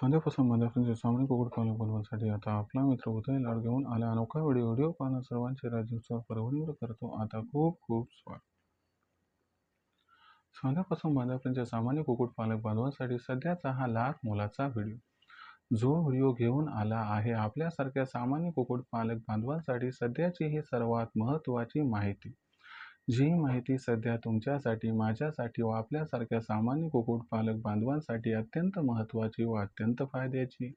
छानपासून माझ्याकडे सामान्य कुक्कुटपालन बनवण्यासाठी आता आपला मित्र उदय लाड घेऊन आला अनोखा व्हिडिओ पाहणं सर्वांचे राज्योत्सव परवडीवर करतो आता खूप खूप स्वागत. साध्यापासून माझ्यापर्यंत सामान्य कुक्कुटपालक बांधवांसाठी सध्याचा हा लाख मोलाचा व्हिडिओ जो व्हिडिओ घेऊन आला आहे आपल्यासारख्या सामान्य कुक्कुटपालक बांधवांसाठी सध्याची ही सर्वात महत्त्वाची माहिती. जी माहिती सध्या तुमच्यासाठी, माझ्यासाठी व आपल्यासारख्या सामान्य कुक्कुटपालक बांधवांसाठी अत्यंत महत्त्वाची व अत्यंत फायद्याची.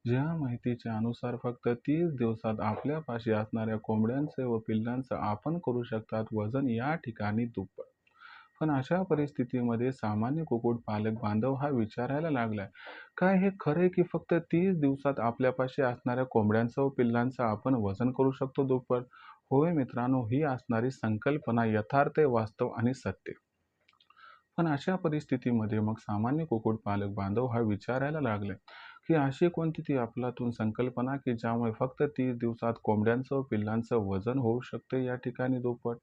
ज्या माहितीच्या अनुसार फक्त 30 दिवसात आपल्यापाशी असणाऱ्या कोंबड्यांचे व पिल्लांचं आपण करू शकतात वजन या ठिकाणी दुप्पट. पण अशा परिस्थितीमध्ये सामान्य कुक्कुटपालक बांधव हा विचारायला लागलाय, काय हे खरे की फक्त 30 दिवसात आपल्यापाशी असणाऱ्या कोंबड्यांचं व पिल्लांचं आपण वजन करू शकतो दुप्पट? होय मित्रांनो, ही असणारी संकल्पना यथार्थ, वास्तव आणि सत्य. पण अशा परिस्थितीमध्ये मग सामान्य कुक्कुटपालक बांधव हा विचारायला लागले, की अशी कोणती ती अफलातून संकल्पना की ज्यामुळे फक्त 30 दिवसात कोंबड्यांचं व पिल्लांचं वजन होऊ शकते या ठिकाणी दुप्पट?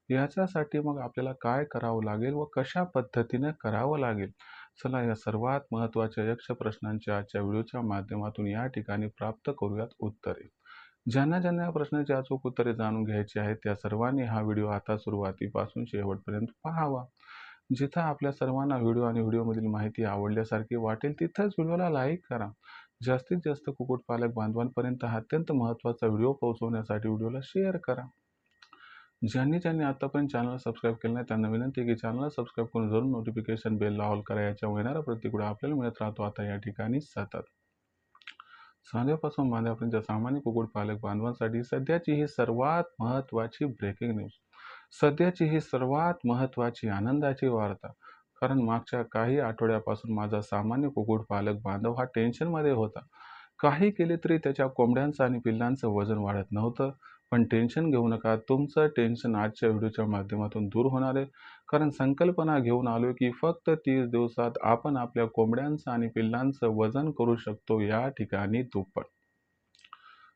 याच्यासाठी मग आपल्याला काय करावं लागेल व कशा पद्धतीने करावं लागेल? चला या सर्वात महत्त्वाच्या यक्ष प्रश्नांच्या आजच्या व्हिडिओच्या माध्यमातून या ठिकाणी प्राप्त करूयात उत्तरे. ज्यांना ज्यांना या प्रश्नाची अचूक उत्तरे जाणून घ्यायची आहेत त्या सर्वांनी हा व्हिडिओ आता सुरुवातीपासून शेवटपर्यंत पाहावा. जिथं आपल्या सर्वांना व्हिडिओ आणि व्हिडिओमधील माहिती आवडल्यासारखी वाटेल तिथंच व्हिडिओला लाईक करा. जास्तीत जास्त कुक्कुटपालक बांधवांपर्यंत हा अत्यंत महत्त्वाचा व्हिडिओ पोहोचवण्यासाठी व्हिडिओला शेअर करा. ज्यांनी ज्यांनी आतापर्यंत चॅनल सबस्क्राईब केलं नाही त्यांना विनंती आहे की चॅनलला सबस्क्राईब करून जरूर नोटिफिकेशन बेलला ऑल करा. याच्यामुळे येणारा प्रत्येक व्हिडिओ आपल्याला मिळत राहतो आता या ठिकाणी सतत. साध्यापासून बांध्यापर्यंत सामान्य कुक्कुटपालक बांधवांसाठी सध्याची ही सर्वात महत्त्वाची ब्रेकिंग न्यूज. सध्याची ही सर्वात महत्त्वाची आनंदाची वार्ता. कारण मागच्या काही आठवड्यापासून माझा सामान्य कुक्कुटपालक बांधव हा टेन्शनमध्ये होता. काही केले तरी त्याच्या कोंबड्यांचं आणि पिल्लांचं वजन वाढत नव्हतं. पण टेन्शन घेऊ नका, तुमचं टेन्शन आजच्या व्हिडिओच्या माध्यमातून दूर होणार आहे. कारण संकल्पना घेऊन आलोय की फक्त 30 दिवसात आपण आपल्या कोंबड्यांचं आणि पिल्लांचं वजन करू शकतो या ठिकाणी दुप्पट.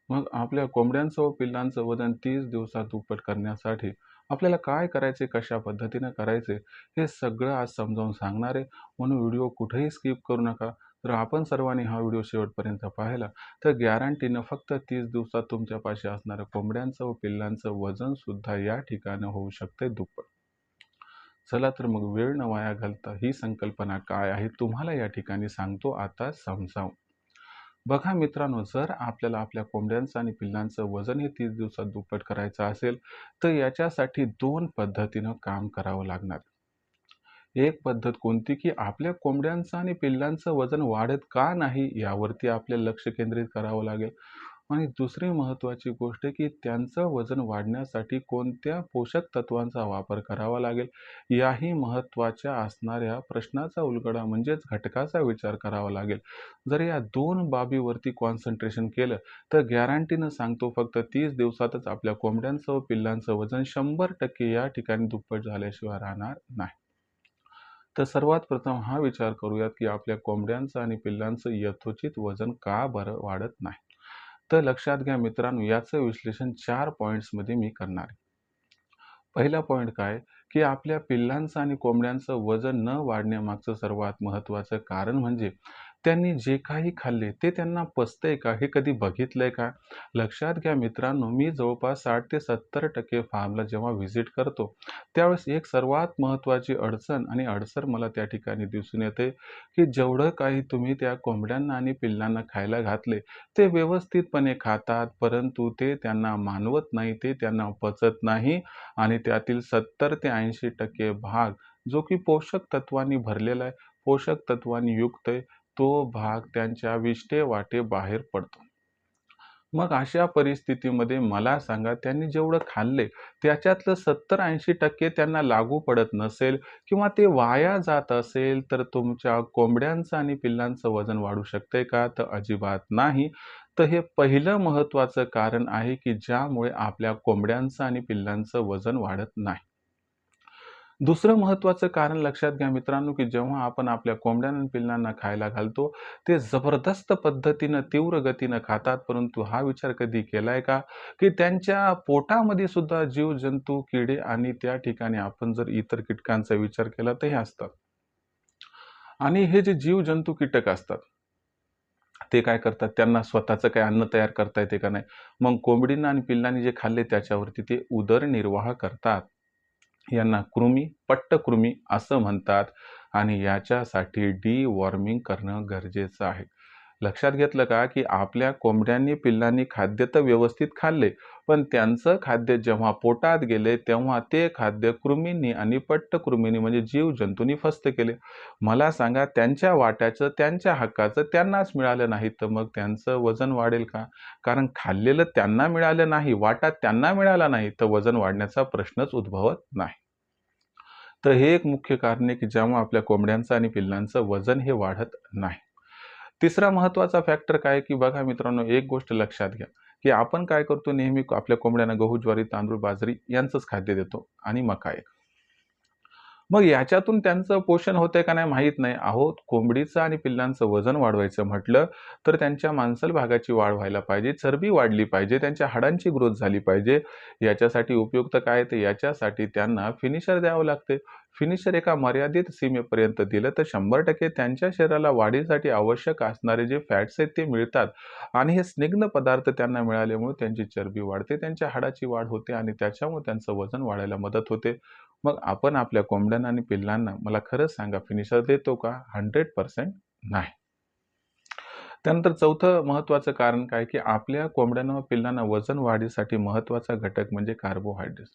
मग आपल्या कोंबड्यांचं व पिल्लांचं वजन 30 दिवसात दुप्पट करण्यासाठी आपल्याला काय करायचे, कशा पद्धतीने करायचे हे सगळं आज समजावून सांगणार आहे. म्हणून व्हिडिओ कुठेही स्किप करू नका. जर आपण सर्वांनी हा व्हिडिओ शेवटपर्यंत पाहिला तर गॅरंटीनं फक्त 30 दिवसात तुमच्यापाशी असणाऱ्या कोंबड्यांचं व पिल्लांचं वजन सुद्धा या ठिकाणी होऊ शकते दुप्पट. चला तर मग वेळ न वाया घालता ही संकल्पना काय आहे तुम्हाला या ठिकाणी सांगतो आता समजावून. बघा मित्रांनो, जर आपल्याला आपल्या कोंबड्यांचं आणि पिल्लांचं वजन हे 30 दिवसात दुप्पट करायचं असेल तर याच्यासाठी 2 पद्धतीनं काम करावं लागणार. एक पद्धत कोणती की आपल्या कोंबड्यांचं आणि पिल्लांचं वजन वाढत का नाही यावरती आपल्याला लक्ष केंद्रित करावं लागेल. आणि दुसरी महत्त्वाची गोष्ट की त्यांचं वजन वाढण्यासाठी कोणत्या पोषक तत्वांचा वापर करावा लागेल. याही महत्त्वाच्या असणाऱ्या प्रश्नाचा उलगडा म्हणजेच घटकाचा विचार करावा लागेल. जर या 2 बाबीवरती कॉन्सन्ट्रेशन केलं तर गॅरंटीनं सांगतो फक्त 30 दिवसातच आपल्या कोंबड्यांचं व पिल्लांचं वजन 100% या ठिकाणी दुप्पट झाल्याशिवाय राहणार नाही. तर सर्वात प्रथम हा विचार करूयात की आपल्या कोंबड्यांचं आणि पिल्लांचं यथोचित वजन का बरं वाढत नाही. तर लक्षात घ्या मित्रांनो, याचं विश्लेषण 4 पॉईंट्समध्ये मी करणार आहे. पहिला पॉईंट काय की आपल्या पिल्लांचं आणि कोंबड्यांचं वजन न वाढण्यामागचं सर्वात महत्त्वाचं कारण म्हणजे त्यांनी जे काही खाल्ले ते त्यांना पचतंय का हे कधी बघितलंय का? लक्षात घ्या मित्रांनो, मी जवळपास 60 ते 70% फार्मला जेव्हा व्हिजिट करतो त्यावेळेस एक सर्वात महत्त्वाची अडचण आणि अडसर मला त्या ठिकाणी दिसून येते की जेवढं काही तुम्ही त्या कोंबड्यांना आणि पिल्लांना खायला घातले ते व्यवस्थितपणे खातात, परंतु ते त्यांना मानवत नाही, ते त्यांना पचत नाही आणि त्यातील 70 ते 80% भाग जो की पोषक तत्वांनी भरलेला आहे, पोषक तत्वांनी युक्त आहे, तो भाग त्यांच्या विष्ठेवाटे बाहेर पडतो. मग अशा परिस्थितीमध्ये मला सांगा, त्यांनी जेवढं खाल्ले त्याच्यातलं 70-80% त्यांना लागू पडत नसेल किंवा ते वाया जात असेल तर तुमच्या कोंबड्यांचं आणि पिल्लांचं वजन वाढू शकते का? तर अजिबात नाही. तर हे पहिलं महत्त्वाचं कारण आहे की ज्यामुळे आपल्या कोंबड्यांचं आणि पिल्लांचं वजन वाढत नाही. दुसरं महत्त्वाचं कारण लक्षात घ्या मित्रांनो, की जेव्हा आपण आपल्या कोंबड्या आणि पिल्लांना खायला घालतो, ते जबरदस्त पद्धतीनं, तीव्र गतीनं खातात. परंतु हा विचार कधी केलाय का, की त्यांच्या पोटामध्ये सुद्धा जीवजंतू, किडे आणि त्या ठिकाणी आपण जर इतर कीटकांचा विचार केला तर हे असतात. आणि हे जे जीवजंतू कीटक असतात ते काय करतात, त्यांना स्वतःचं काही अन्न तयार करता येते का नाही. मग कोंबडींना आणि पिल्लांनी जे खाल्ले त्याच्यावरती ते उदरनिर्वाह करतात. यांना कृमी, पट्टकृमी असं म्हणतात आणि याच्यासाठी डिवॉर्मिंग करणं गरजेचं आहे. लक्षात घेतलं का, की आपल्या कोंबड्यांनी, पिल्लांनी खाद्य तर व्यवस्थित खाल्ले, पण त्यांचं खाद्य जेव्हा पोटात गेले, तेव्हा ते खाद्य कृमींनी आणि पट्टकृमींनी म्हणजे जीवजंतूंनी फस्त केले. मला सांगा, त्यांच्या वाट्याचं, त्यांच्या हक्काचं त्यांनाच मिळालं नाही, तर मग त्यांचं वजन वाढेल का? कारण खाल्लेलं त्यांना मिळालं नाही, वाटा त्यांना मिळाला नाही, तर वजन वाढण्याचा प्रश्नच उद्भवत नाही. तर हे एक मुख्य कारण आहे, की जेव्हा आपल्या कोंबड्यांचं आणि पिल्लांचं वजन हे वाढत नाही. तिसरा महत्त्वाचा फॅक्टर काय आहे, की बघा मित्रांनो, एक गोष्ट लक्षात घ्या, की आपण काय करतो नेहमी आपल्या कोंबड्यांना गहू, ज्वारी, तांदूळ, बाजरी यांचंच खाद्य देतो आणि मका एक. मग याच्यातून त्यांचं पोषण होतंय का नाही माहीत नाही. अहो, कोंबडीचं आणि पिल्लांचं वजन वाढवायचं म्हटलं, तर त्यांच्या मांसल भागाची वाढ व्हायला पाहिजे, चरबी वाढली पाहिजे, त्यांच्या हाडांची ग्रोथ झाली पाहिजे. याच्यासाठी उपयुक्त काय तर याच्यासाठी त्यांना फिनिशर द्यावं लागते. फिनिशर एका मर्यादित सीमेपर्यंत दिलं तर 100% त्यांच्या शरीराला वाढीसाठी आवश्यक असणारे जे फॅट्स आहेत ते मिळतात आणि हे स्निग्ध पदार्थ त्यांना मिळाल्यामुळे त्यांची चरबी वाढते, त्यांच्या हाडाची वाढ होते आणि त्याच्यामुळे त्यांचं वजन वाढायला मदत होते. मग आपण आपल्या कोंबड्यांना आणि पिल्लांना मला खरंच सांगा फिनिशर देतो का? 100% नाही. त्यानंतर चौथं महत्त्वाचं कारण काय, की आपल्या कोंबड्यांना व पिल्लांना वजन वाढीसाठी महत्त्वाचा घटक म्हणजे कार्बोहायड्रेट्स.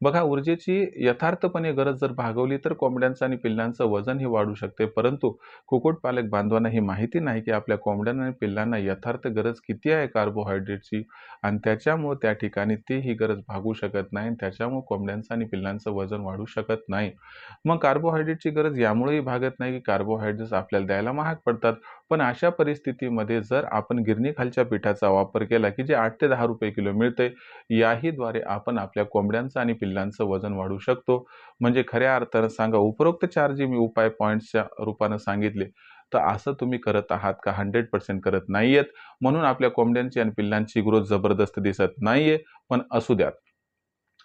बघा ऊर्जेची यथार्थपणे गरज जर भागवली तर कोंबड्यांचं आणि पिल्लांचं वजन हे वाढू शकते. परंतु कुक्कुटपालक बांधवांना ही माहिती नाही, की आपल्या कोंबड्यांना आणि पिल्लांना यथार्थ गरज किती आहे कार्बोहायड्रेटची आणि त्याच्यामुळे त्या ठिकाणी ती ही गरज भागू शकत नाही आणि त्याच्यामुळे कोंबड्यांचं आणि पिल्लांचं वजन वाढू शकत नाही. मग कार्बोहायड्रेटची गरज यामुळेही भागत नाही, की कार्बोहायड्रेट्स आपल्याला द्यायला महाग पडतात. पण अशा परिस्थितीमध्ये जर आपण गिरणीखालच्या पिठाचा वापर केला, की जे 8 ते 10 रुपये किलो मिळते, याहीद्वारे आपण आपल्या कोंबड्यांचं आणि पिल्लांचं वजन वाढवू शकतो. म्हणजे खऱ्या अर्थानं सांगा, उपरोक्त 4 जे मी उपाय पॉइंट्सच्या रूपानं सांगितले, तर असं तुम्ही करत आहात का? 100% करत नाहीयेत. म्हणून आपल्या कोंबड्यांची आणि पिल्लांची ग्रोथ जबरदस्त दिसत नाहीये. पण असू द्यात.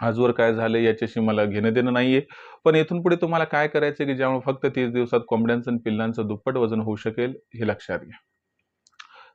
आजवर काय झालंय याच्याशी मला घेणं-देणं नाहीये. पण इथून पुढे तुम्हाला काय करायचंय, की ज्यामुळे फक्त 30 दिवसात कोंबड्यांचं आणि पिल्लांचं दुप्पट वजन होऊ शकेल, हे लक्षात घ्या.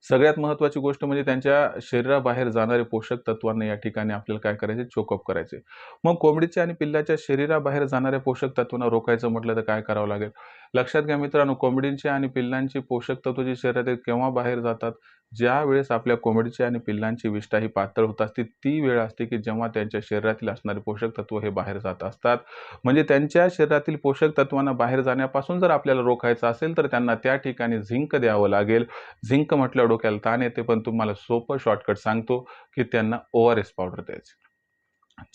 सगळ्यात महत्त्वाची गोष्ट म्हणजे त्यांच्या शरीराबाहेर जाणारे पोषक तत्वांना या ठिकाणी आपल्याला काय करायचे? चोकअप करायचे. मग कोंबडीच्या आणि पिल्लाच्या शरीराबाहेर जाणाऱ्या पोषक तत्वांना रोखायचं म्हटलं तर काय करावं लागेल? लक्षात घ्या मित्रांनो, कोंबडींची आणि पिल्लांची पोषक तत्व जी शरीरात आहेत केव्हा बाहेर जातात? ज्यावेळेस आपल्या कोंबडीची आणि पिल्लांची विष्ठा ही पातळ होत असते, ती वेळ असते की जेव्हा त्यांच्या शरीरातील असणारे पोषक तत्व हे बाहेर जात असतात. म्हणजे त्यांच्या शरीरातील पोषक तत्वांना बाहेर जाण्यापासून जर आपल्याला रोखायचं असेल, तर त्यांना त्या ठिकाणी झिंक द्यावं लागेल. झिंक म्हटल्यावर डोक्याला ताण येते, पण तुम्हाला सोपं शॉर्टकट सांगतो, की त्यांना ORS पावडर द्यायची.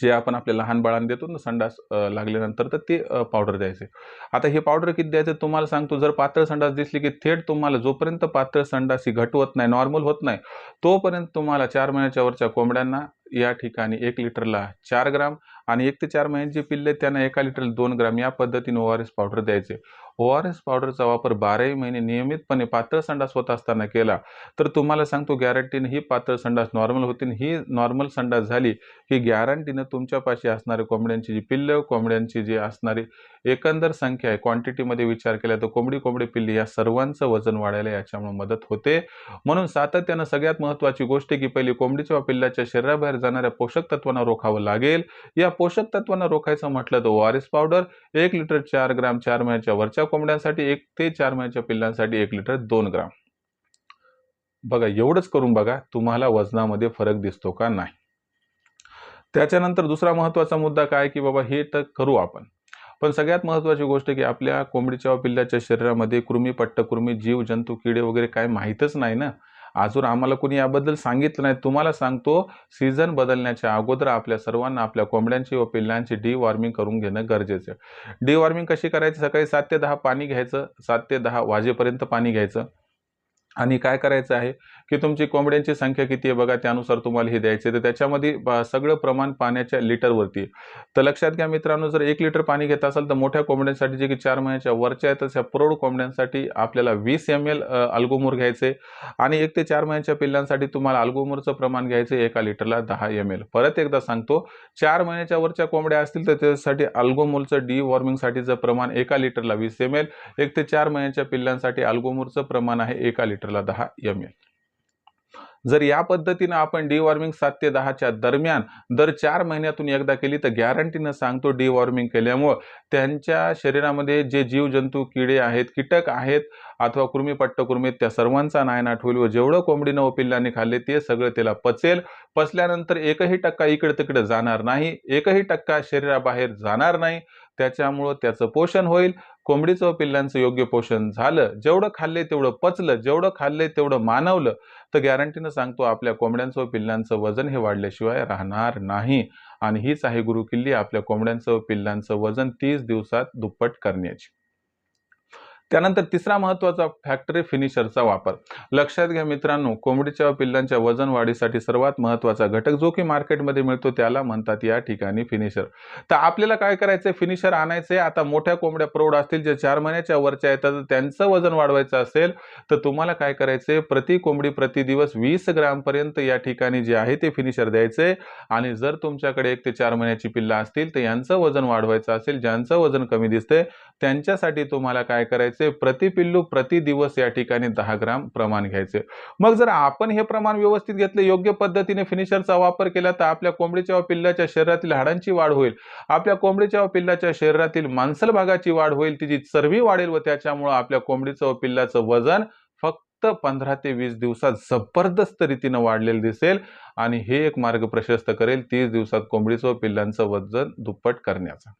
जे आपण आपल्या लहान बाळांना देतो ना संडास लागल्यानंतर तर ते पावडर द्यायचे. आता हे पावडर किती द्यायचं तुम्हाला सांगतो. जर पातळ संडास दिसली, की थेट तुम्हाला जोपर्यंत पातळ संडास ही घटवत नाही, नॉर्मल होत नाही, तोपर्यंत तुम्हाला 4 महिन्याच्या वरच्या कोंबड्यांना या ठिकाणी 1 लिटरला 4 ग्राम आणि 1 ते 4 महिन्यांची पिल्ले आहेत त्यांना 1 लिटरला 2 ग्राम या पद्धतीने ORS पावडर द्यायचे. ORS पावडरचा वापर 12ही महिने नियमितपणे पातळ संडास होत असताना केला, तर तुम्हाला सांगतो गॅरंटीने ही पातळ संडास नॉर्मल होतील. ही नॉर्मल संडास झाली, की गॅरंटीनं तुमच्यापाशी असणाऱ्या कोंबड्यांची जी पिल्लं, कोंबड्यांची जी असणारी एकंदर संख्या आहे, क्वांटिटीमध्ये विचार केला तर कोंबडी पिल्ली या सर्वांचं वजन वाढायला याच्यामुळे मदत होते. म्हणून सातत्यानं सगळ्यात महत्त्वाची गोष्ट आहे, की पहिली कोंबडीच्या व पिल्लाच्या शरीराबाहेर जाणाऱ्या पोषक तत्वांना रोखावं लागेल. या पोषक तत्वांना रोखायचं म्हटलं तर ORS पावडर 1 लिटर 4 ग्राम 4 महिन्याच्या वरच्या कोंबड्यांसाठी, 1 ते 4 महिन्याच्या पिल्लांसाठी 1 लिटर 2 ग्राम. बघा एवढंच करून बघा, तुम्हाला वजनामध्ये फरक दिसतो का नाही. त्याच्यानंतर दुसरा महत्त्वाचा मुद्दा काय, की बाबा हे तर करू आपण. पण सगळ्यात महत्त्वाची गोष्ट की आपल्या कोंबडीच्या व पिल्लाच्या शरीरामध्ये कृमी, पट्टकृमी, जीव, जंतू, किडे वगैरे काय माहीतच नाही ना. अजून आम्हाला कोणी याबद्दल सांगितलं नाही. तुम्हाला सांगतो सीझन बदलण्याच्या अगोदर आपल्या सर्वांना आपल्या कोंबड्यांची व पिल्लांची डिवॉर्मिंग करून घेणं गरजेचं आहे. डिवॉर्मिंग कशी करायची? सकाळी 7 ते 10 पाणी घ्यायचं, 7 ते 10 वाजेपर्यंत पाणी घ्यायचं. आणि काय करायचं आहे, की तुमची कोंबड्यांची संख्या किती आहे बघा, त्यानुसार तुम्हाला हे द्यायचे. तर त्याच्यामध्ये सगळं प्रमाण पाण्याच्या लिटरवरती. तर लक्षात घ्या मित्रांनो, जर 1 लिटर पाणी घेत असाल तर मोठ्या कोंबड्यांसाठी जे की 4 महिन्याच्या वरच्या आहेत तशा प्रौढ कोंबड्यांसाठी आपल्याला 20 ml अल्गोमूर घ्यायचे आणि 1 ते 4 महिन्याच्या पिल्लांसाठी तुम्हाला अल्गोमूरचं प्रमाण घ्यायचं 1 लिटरला 10 ml. परत एकदा सांगतो, 4 महिन्याच्या वरच्या कोंबड्या असतील तर त्यासाठी अल्गोमूरचं डिवॉर्मिंगसाठीचं प्रमाण 1 लिटरला 20 ml. 1 ते 4 महिन्याच्या पिल्लांसाठी अल्गोमूरचं प्रमाण आहे 1 लिटरला 10 ml. जर या पद्धतीने आपण डिवॉर्मिंग 7 ते 10च्या दरम्यान दर 4 महिन्यातून एकदा केली तर गॅरंटीनं सांगतो, डिवॉर्मिंग केल्यामुळं त्यांच्या शरीरामध्ये जे जीवजंतू, किडे आहेत, कीटक आहेत अथवा कृमी त्या सर्वांचा नायनाट होईल व जेवढं कोंबडीनं व पिल्लांनी खाल्ले ते सगळं त्याला पचेल. पचल्यानंतर 1% इकडे तिकडे जाणार नाही, 1% शरीराबाहेर जाणार नाही. त्याच्यामुळं त्याचं पोषण होईल. कोंबडीचं व पिल्लांचं योग्य पोषण झालं, जेवढं खाल्ले तेवढं पचलं, जेवढं खाल्ले तेवढं मानवलं, तर गॅरंटीनं सांगतो आपल्या कोंबड्यांचं व पिल्लांचं वजन हे वाढल्याशिवाय राहणार नाही. आणि हीच आहे गुरुकिल्ली आपल्या कोंबड्यांचं व पिल्लांचं वजन 30 दिवसात दुप्पट करण्याची. त्यानंतर तिसरा महत्त्वाचा फॅक्टर आहे फिनिशरचा वापर. लक्षात घ्या मित्रांनो, कोंबडीच्या व पिल्लांच्या वजन वाढीसाठी सर्वात महत्त्वाचा घटक जो की मार्केटमध्ये मिळतो त्याला म्हणतात या ठिकाणी फिनिशर. तर आपल्याला काय करायचंय, फिनिशर आणायचंय. आता मोठ्या कोंबड्या प्रौढ असतील, जे 4 महिन्याच्या वरच्या आहेत, तर त्यांचं वजन वाढवायचं असेल तर तुम्हाला काय करायचंय, प्रति कोंबडी प्रति दिवस 20 ग्रॅम पर्यंत या ठिकाणी जे आहे ते फिनिशर द्यायचंय. आणि जर तुमच्याकडे 1 ते 4 महिन्याची पिल्लं असतील तर यांचं वजन वाढवायचं असेल, ज्यांचं वजन कमी दिसतंय त्यांच्यासाठी तुम्हाला काय करायचंय, प्रति पिल्लू प्रति दिवस या ठिकाणी 10 ग्राम प्रमाण घ्यायचे. मग जर आपण हे प्रमाण व्यवस्थित घेतलं, योग्य पद्धतीने फिनिशरचा वापर केला तर आपल्या कोंबडीच्या व पिल्लाच्या शरीरातील हाडांची वाढ होईल, आपल्या कोंबडीच्या व पिल्लाच्या शरीरातील मांसल भागाची वाढ होईल, तिची चरबी वाढेल व त्याच्यामुळे आपल्या कोंबडीचं व पिल्लाचं वजन फक्त 15 ते 20 दिवसात जबरदस्त रीतीने वाढलेलं दिसेल. आणि हे एक मार्ग प्रशस्त करेल 30 दिवसात कोंबडीचं व पिल्लांचं वजन दुप्पट करण्याचा.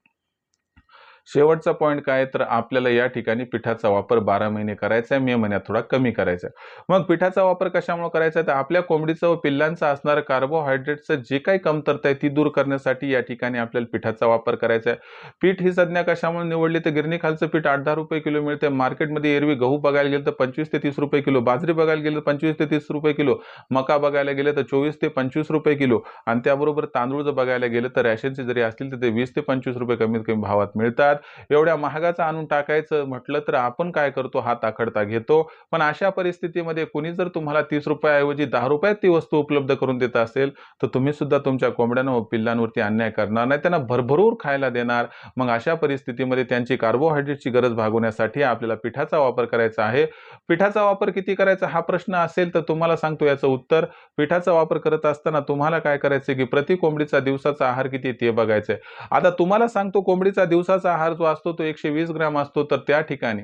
शेवटचा पॉइंट काय, तर आपल्याला या ठिकाणी पिठाचा वापर 12 महिने करायचा आहे, मे महिन्यात थोडा कमी करायचा आहे. मग पिठाचा वापर कशामुळे करायचा आहे, तर आपल्या कोंबडीचं व पिल्लांचं असणारं कार्बोहायड्रेटचं जे काही कमतरता आहे ती दूर करण्यासाठी या ठिकाणी आपल्याला पिठाचा वापर करायचा आहे. पीठ ही संज्ञा कशामुळे निवडली, तर गिरणी खालचं पीठ 8-10 रुपये किलो मिळते. मार्केटमध्ये एरवी गहू बघायला गेलं तर 25 ते 30 रुपये किलो, बाजरी बघायला गेलं तर 25 ते 30 रुपये किलो, मका बघायला गेलं तर 24 ते 25 रुपये किलो आणि त्याबरोबर तांदूळ जर बघायला गेलं तर रॅशनचे जरी असतील तर ते 20 ते 25 रुपये कमीत कमी भावात मिळतात. एवढ्या महागाचं आणून टाकायचं म्हटलं तर आपण काय करतो, हात आखडता घेतो. पण अशा परिस्थितीमध्ये कुणी जर तुम्हाला 30 रुपयाऐवजी 10 रुपयात ती वस्तू उपलब्ध करून देत असेल तर तुम्ही सुद्धा तुमच्या कोंबड्यांना व पिल्लांवरती अन्याय करणार नाही, त्यांना भरभरून खायला देणार. मग अशा परिस्थितीमध्ये त्यांची कार्बोहायड्रेटची गरज भागवण्यासाठी आपल्याला पिठाचा वापर करायचा आहे. पिठाचा वापर किती करायचा हा प्रश्न असेल तर तुम्हाला सांगतो याचं उत्तर. पिठाचा वापर करत असताना तुम्हाला काय करायचं की प्रति कोंबडीचा दिवसाचा आहार किती ते बघायचंय. आता तुम्हाला सांगतो कोंबडीचा दिवसाचा आहार जो असतो तो 120 ग्रॅम असतो, तर त्या ठिकाणी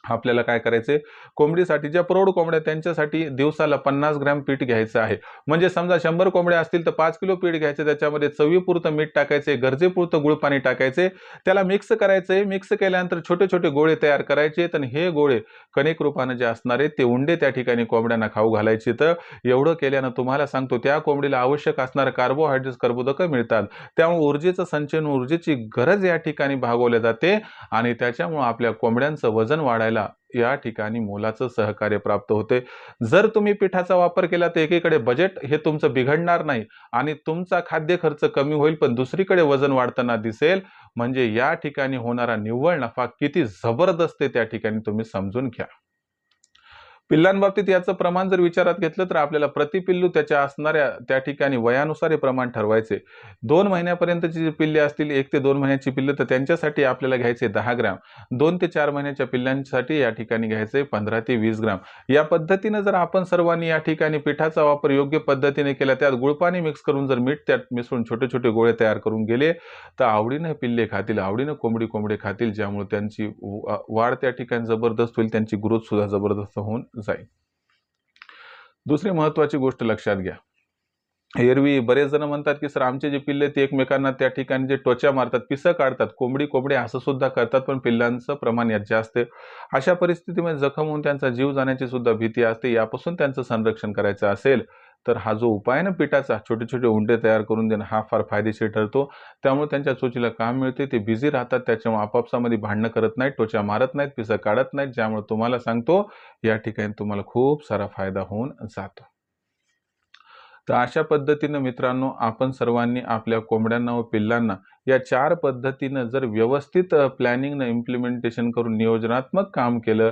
आपल्याला काय करायचंय, कोंबडीसाठी ज्या प्रौढ कोंबड्या त्यांच्यासाठी दिवसाला 50 ग्रॅम पीठ घ्यायचं आहे. म्हणजे समजा 100 कोंबड्या असतील तर 5 किलो पीठ घ्यायचे, त्याच्यामध्ये चवीपुरतं मीठ टाकायचे, गरजेपुरतं गुळ पाणी टाकायचे, त्याला मिक्स करायचंय. मिक्स केल्यानंतर छोटे छोटे गोळे तयार करायचे आणि हे गोळे कणिक रूपाने जे असणार आहेत ते उंडे त्या ठिकाणी कोंबड्यांना खाऊ घालायचे. तर एवढं केल्यानं तुम्हाला सांगतो त्या कोंबडीला आवश्यक असणारे कार्बोहायड्रेट्स, कर्बोदकं मिळतात. त्यामुळे ऊर्जेचं संचयन, ऊर्जेची गरज या ठिकाणी भागवल्या जाते आणि त्याच्यामुळे आपल्या कोंबड्यांचं वजन वाढायला या ठिकाणी मोलाचं सहकार्य प्राप्त होते. जर तुम्ही पिठाचा वापर केला तर एकीकडे बजेट हे तुमचं बिघडणार नाही आणि तुमचा खाद्य खर्च कमी होईल, पण दुसरीकडे वजन वाढताना दिसेल. म्हणजे या ठिकाणी होणारा निव्वळ नफा किती जबरदस्त आहे त्या ठिकाणी तुम्ही समजून घ्या. पिल्लांबाबतीत याचं प्रमाण जर विचारात घेतलं तर आपल्याला प्रति पिल्लू त्याच्या असणाऱ्या त्या ठिकाणी वयानुसार हे प्रमाण ठरवायचे. 2 महिन्यापर्यंतची जी पिल्ले असतील, 1 ते 2 महिन्याची पिल्लं, तर त्यांच्यासाठी आपल्याला घ्यायचे 10 ग्रॅम. 2 ते 4 महिन्याच्या पिल्लांसाठी या ठिकाणी घ्यायचे 15 ते 20 ग्रॅम. या पद्धतीने जर आपण सर्वांनी या ठिकाणी पिठाचा वापर योग्य पद्धतीने केला, त्यात गुळपाणी मिक्स करून जर मीठ त्यात मिसळून छोटे छोटे गोळे तयार करून गेले तर आवडीनं पिल्ले खातील, आवडीनं कोंबडी खातील, ज्यामुळे त्यांची वाढ त्या ठिकाणी जबरदस्त होईल, त्यांची ग्रोथ सुद्धा जबरदस्त होऊन जाईल. दुसरी महत्वाची गोष्ट लक्षात घ्या. एरवी बरेच जण म्हणतात की सर आमचे जे पिल्ले ते एकमेकांना त्या ठिकाणी जे त्वचा मारतात, पिसं काढतात, कोंबडी असं सुद्धा करतात, पण पिल्लांचं प्रमाण यात जास्त आहे. अशा परिस्थितीमध्ये जखम होऊन त्यांचा जीव जाण्याची सुद्धा भीती असते. यापासून त्यांचं संरक्षण करायचं असेल तर हा जो उपाय आहे ना पिठाचा, छोटे छोटे उंडे तयार करून देणं, हा फार फायदेशीर ठरतो. त्यामुळे त्यांच्या चोचीला काम मिळते, ते बिझी राहतात, त्याच्यामुळे आपापसामध्ये भांडणं करत नाहीत, टोचा मारत नाहीत, पिसं काढत नाहीत, ज्यामुळे तुम्हाला सांगतो या ठिकाणी तुम्हाला खूप सारा फायदा होऊन जातो. तर अशा पद्धतीनं मित्रांनो, आपण सर्वांनी आपल्या कोंबड्यांना व पिल्लांना या 4 पद्धतीनं जर व्यवस्थित प्लॅनिंगनं इम्प्लिमेंटेशन करून नियोजनात्मक काम केलं,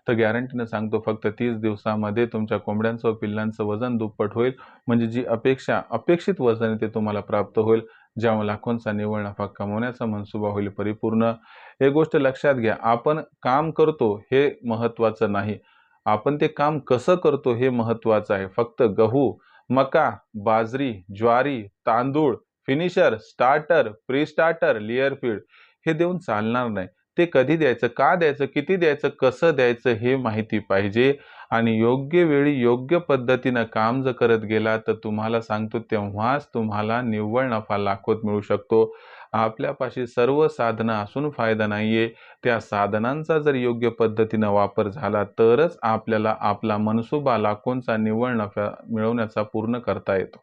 तर गॅरंटीनं सांगतो फक्त 30 दिवसामध्ये तुमच्या कोंबड्यांचं व पिल्लांचं वजन दुप्पट होईल. म्हणजे जी अपेक्षित वजन आहे ते तुम्हाला प्राप्त होईल. ज्यामुळे लाखोंचा निव्वळ नफा कमवण्याचा मनसुबा होईल परिपूर्ण. एक गोष्ट लक्षात घ्या, आपण काम करतो हे महत्त्वाचं नाही. आपण ते काम कसं करतो हे महत्त्वाचं आहे. फक्त गहू, मका, बाजरी, ज्वारी, तांदूळ, finisher, starter, pre starter, layer feed हे देऊन चालणार नाही. ते कधी द्यायचं, का द्यायचं, किती द्यायचं, कसं द्यायचं हे माहिती पाहिजे आणि योग्य वेळी योग्य पद्धतीनं काम जर करत गेला तर तुम्हाला सांगतो तेव्हाच तुम्हाला निव्वळ नफा लाखोत मिळू शकतो. आपल्यापाशी सर्व साधनं असून फायदा नाहीये. त्या साधनांचा जर योग्य पद्धतीनं वापर झाला तरच आपल्याला आपला मनसुबा लाखोंचा निव्वळ नफा मिळवण्याचा पूर्ण करता येतो.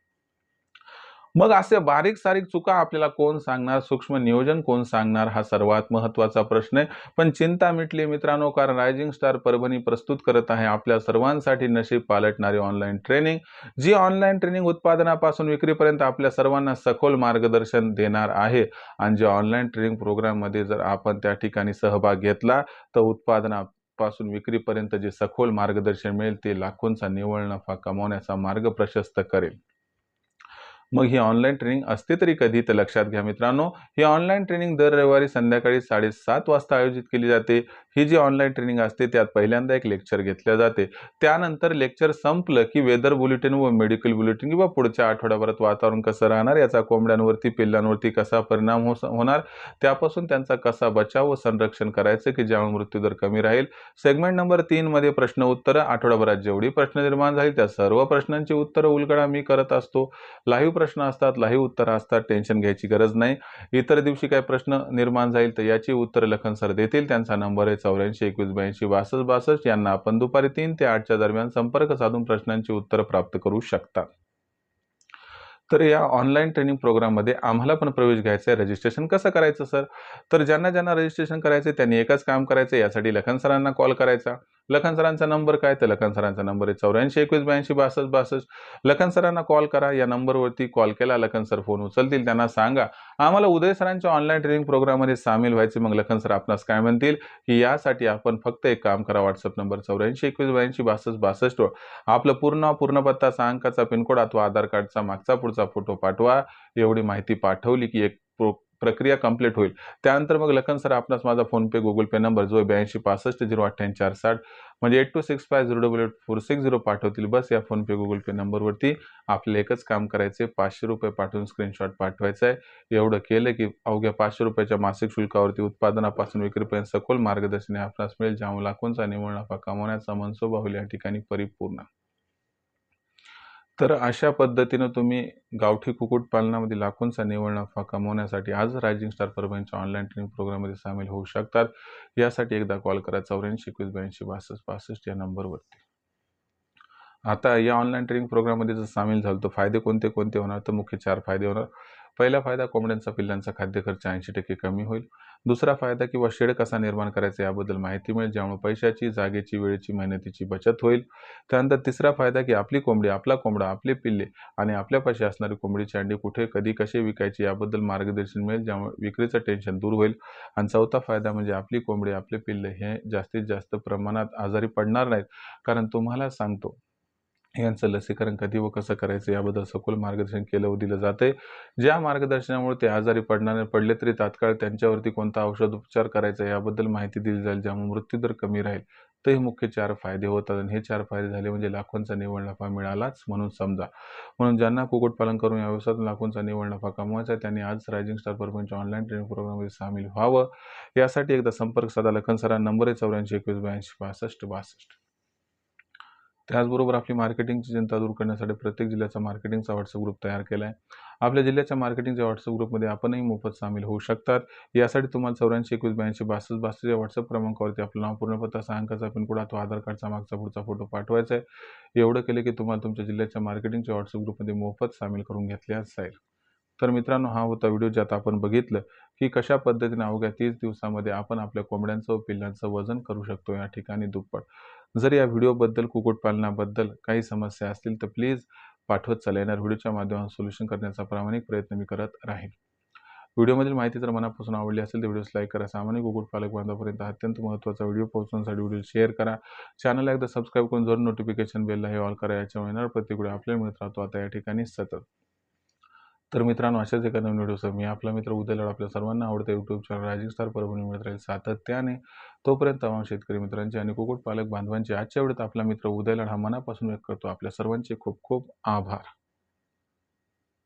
मग असे बारीक-सारीक चुका आपल्याला कोण सांगणार, सूक्ष्म नियोजन कोण सांगणार हा सर्वात महत्त्वाचा प्रश्न आहे. पण चिंता मिटली मित्रांनो, कारण रायझिंग स्टार परभणी प्रस्तुत करत आहे आपल्या सर्वांसाठी नशीब पालटणारी ऑनलाईन ट्रेनिंग. जी ऑनलाईन ट्रेनिंग उत्पादनापासून विक्रीपर्यंत आपल्या सर्वांना सखोल मार्गदर्शन देणार आहे आणि जे ऑनलाईन ट्रेनिंग प्रोग्राममध्ये जर आपण त्या ठिकाणी सहभाग घेतला, तर उत्पादनापासून विक्रीपर्यंत जे सखोल मार्गदर्शन मिळेल, ते लाखोंचा निव्वळ नफा कमवण्याचा मार्ग प्रशस्त करेल. मग ही ऑनलाईन ट्रेनिंग असते तरी कधी? तर लक्षात घ्या मित्रांनो, ही ऑनलाईन ट्रेनिंग दर रविवारी संध्याकाळी 7:30 वाजता आयोजित केली जाते. ही जी ऑनलाईन ट्रेनिंग असते त्यात पहिल्यांदा एक लेक्चर घेतलं जाते. त्यानंतर लेक्चर संपलं की वेदर बुलेटिन व मेडिकल बुलेटिन किंवा पुढच्या आठवड्याभरात वातावरण कसं राहणार, याचा कोंबड्यांवरती, पिल्लांवरती कसा परिणाम होणार, त्यापासून त्यांचा कसा बचाव व संरक्षण करायचं की ज्यामुळे मृत्यूदर कमी राहील. सेगमेंट नंबर 3 मध्ये प्रश्न उत्तरं, आठवड्याभरात जेवढी प्रश्न निर्माण झाली त्या सर्व प्रश्नांची उत्तरं उलगडा मी करत असतो. लाईव्ह प्रश्न असतात, लाईव्ह उत्तरं असतात, टेन्शन घ्यायची गरज नाही. इतर दिवशी काही प्रश्न निर्माण झाले तर याची उत्तरं लखन सर देतील. त्यांचा नंबर आहे 84 21 82 62 62. यांना आपण दुपारी 3 ते 8च्या दरम्यान संपर्क साधून प्रश्नांची उत्तरं प्राप्त करू शकता. तर या ऑनलाईन ट्रेनिंग प्रोग्राममध्ये आम्हाला पण प्रवेश घ्यायचा आहे. रजिस्ट्रेशन कसं करायचं सर? तर ज्यांना रजिस्ट्रेशन करायचं आहे त्यांनी एकच काम करायचं, यासाठी लखन सरांना कॉल करायचा. लखन सरांचा नंबर काय? तर लखन सरांचा नंबर आहे 84 21 82 62 62. लखन सरांना कॉल करा. या नंबरवरती कॉल केला, लखन सर फोन उचलतील. त्यांना सांगा आम्हाला उदय सरांच्या ऑनलाईन ट्रेनिंग प्रोग्राममध्ये सामील व्हायचे. मग लखन सर आपणास काय म्हणतील की यासाठी आपण फक्त एक काम करा, WhatsApp नंबर 84 21 82 62 62 वर आपलं पूर्ण पत्ता, 6 अंकाचा पिनकोड अथवा आधार कार्डचा मागचा पुढचा फोटो पाठवा. एवढी माहिती पाठवली की एक प्रक्रिया कंप्लीट होईल. त्यानंतर मग लखन सर आपणास माझा फोनपे, गुगल पे नंबर जो आहे 82 65 058 460 म्हणजे 8265088460 पाठवतील. बस या फोनपे, गुगल पे नंबरवरती आपल्याला एकच काम करायचे, ₹500 पाठवून स्क्रीनशॉट पाठवायचा आहे. एवढं केलं की अवघ्या ₹500च्या मासिक शुल्कावरती उत्पादनापासून विक्रीपर्यंत सखोल मार्गदर्शन आपणास मिळेल, ज्यामुळे लाखोंचा निव्वळ नफा कमवण्याचा मनसुबा होईल या ठिकाणी परिपूर्ण. तर अशा पद्धतीनं तुम्ही गावठी कुक्कुटपालनामध्ये लाखोंचा निव्वळ नफा कमवण्यासाठी आज रायझिंग स्टार परभणीच्या ऑनलाईन ट्रेनिंग प्रोग्राममध्ये सामील होऊ शकतात. यासाठी एकदा कॉल करा 84 21 82 62 65 या नंबरवरती. आता या ऑनलाईन ट्रेनिंग प्रोग्राममध्ये जर सामील झालो तर फायदे कोणते कोणते होणार? तर मुख्य 4 फायदे होणार. पहिला फायदा, कोंबड्यांचा पिल्लांचा खाद्य खर्च 80% कमी होईल. दुसरा फायदा किंवा शेड कसा निर्माण करायचा याबद्दल माहिती मिळेल, ज्यामुळे पैशाची, जागेची, वेळेची, मेहनतीची बचत होईल. त्यानंतर तिसरा फायदा की आपली कोंबडी, आपला कोंबडा, आपले पिल्ले आणि आपल्यापाशी असणारी कोंबडीची अंडी कुठे, कधी, कसे विकायचे याबद्दल मार्गदर्शन मिळेल, ज्यामुळे विक्रीचं टेन्शन दूर होईल. आणि चौथा फायदा म्हणजे आपली कोंबडी, आपले पिल्ले हे जास्तीत जास्त प्रमाणात आजारी पडणार नाहीत. कारण तुम्हाला सांगतो यांचं लसीकरण कधी व कसं करायचं याबद्दल सखोल मार्गदर्शन केलं व दिलं जाते. ज्या मार्गदर्शनामुळे ते आजारी पडले तरी तात्काळ त्यांच्यावरती कोणता औषध उपचार करायचा याबद्दल माहिती दिली जाईल, ज्यामुळे मृत्यूदर कमी राहील. तर हे मुख्य 4 फायदे होतात आणि हे 4 फायदे झाले म्हणजे लाखोंचा निव्वळ नफा मिळालाच म्हणून समजा. म्हणून ज्यांना कुक्कुटपालन करून या व्यवसायातून लाखोंचा निव्वळ नफा कमवायचा आहे त्यांनी आज रायझिंग स्टार परभणीच्या ऑनलाईन ट्रेनिंग प्रोग्राममध्ये सामील व्हावं. यासाठी एकदा संपर्क साधा. लखन सरांचा नंबर आहे 84 21 82 65 62. त्याचबरोबर आपली मार्केटिंगची चिंता दूर करण्यासाठी प्रत्येक जिल्ह्याचा मार्केटिंगचा WhatsApp ग्रुप तयार केला आहे. आपल्या जिल्ह्याच्या मार्केटिंगच्या WhatsApp ग्रुपमध्ये आपणही मोफत सामील होऊ शकतात. यासाठी तुम्हाला 84 21 82 62 62 या WhatsApp क्रमांकावरती आपलं नाव, पूर्ण पत्ता, 6 अंकाचा पिनकोड अथवा आधार कार्डचा मागचा पुढचा फोटो पाठवायचा आहे. एवढं केलं की तुम्हाला तुमच्या जिल्ह्याच्या मार्केटिंगच्या WhatsApp ग्रुपमध्ये मोफत सामील करून घेतल्यास जाईल. तर मित्रांनो, हा होता व्हिडिओ ज्यात आपण बघितलं की कशा पद्धतीने अवघ्या 30 दिवसामध्ये आपण आपल्या कोंबड्यांचं व पिल्लांचं वजन करू शकतो या ठिकाणी दुप्पट. जर या व्हिडिओबद्दल, कुक्कुटपालनाबद्दल काही समस्या असतील तर प्लीज पाठवत चला. येणाऱ्या व्हिडिओच्या माध्यमातून सोल्युशन करण्याचा प्रामाणिक प्रयत्न मी करत राहीन. व्हिडिओमधील माहिती जर मनापासून आवडली असेल तर व्हिडिओस लाईक करा. सामान्य कुक्कुटपालक बांधवांपर्यंत हा अत्यंत महत्त्वाचा व्हिडिओ पोहोचवण्यासाठी व्हिडिओ शेअर करा. चॅनलला एकदा सबस्क्राईब करून जरूर नोटिफिकेशन बेलला हे ऑल करा. याच्यामुळे येणारा प्रत्येक व्हिडिओ आपल्याला मिळत राहतो आता या ठिकाणी सतत. तर मित्रांनो, अशाच एका नवीन व्हिडिओसह मी आपला मित्र उदय लड आपल्या सर्वांना आवडतं YouTube channel rising star Parbhani मिळत राहील सातत्याने. तोपर्यंत तमाम शेतकरी मित्रांचे आणि कुक्कुटपालक बांधवांचे आजच्या व्हिडिओत आपला मित्र उदय लड हा मनापासून व्यक्त करतो. आपल्या सर्वांचे खूप खूप आभार.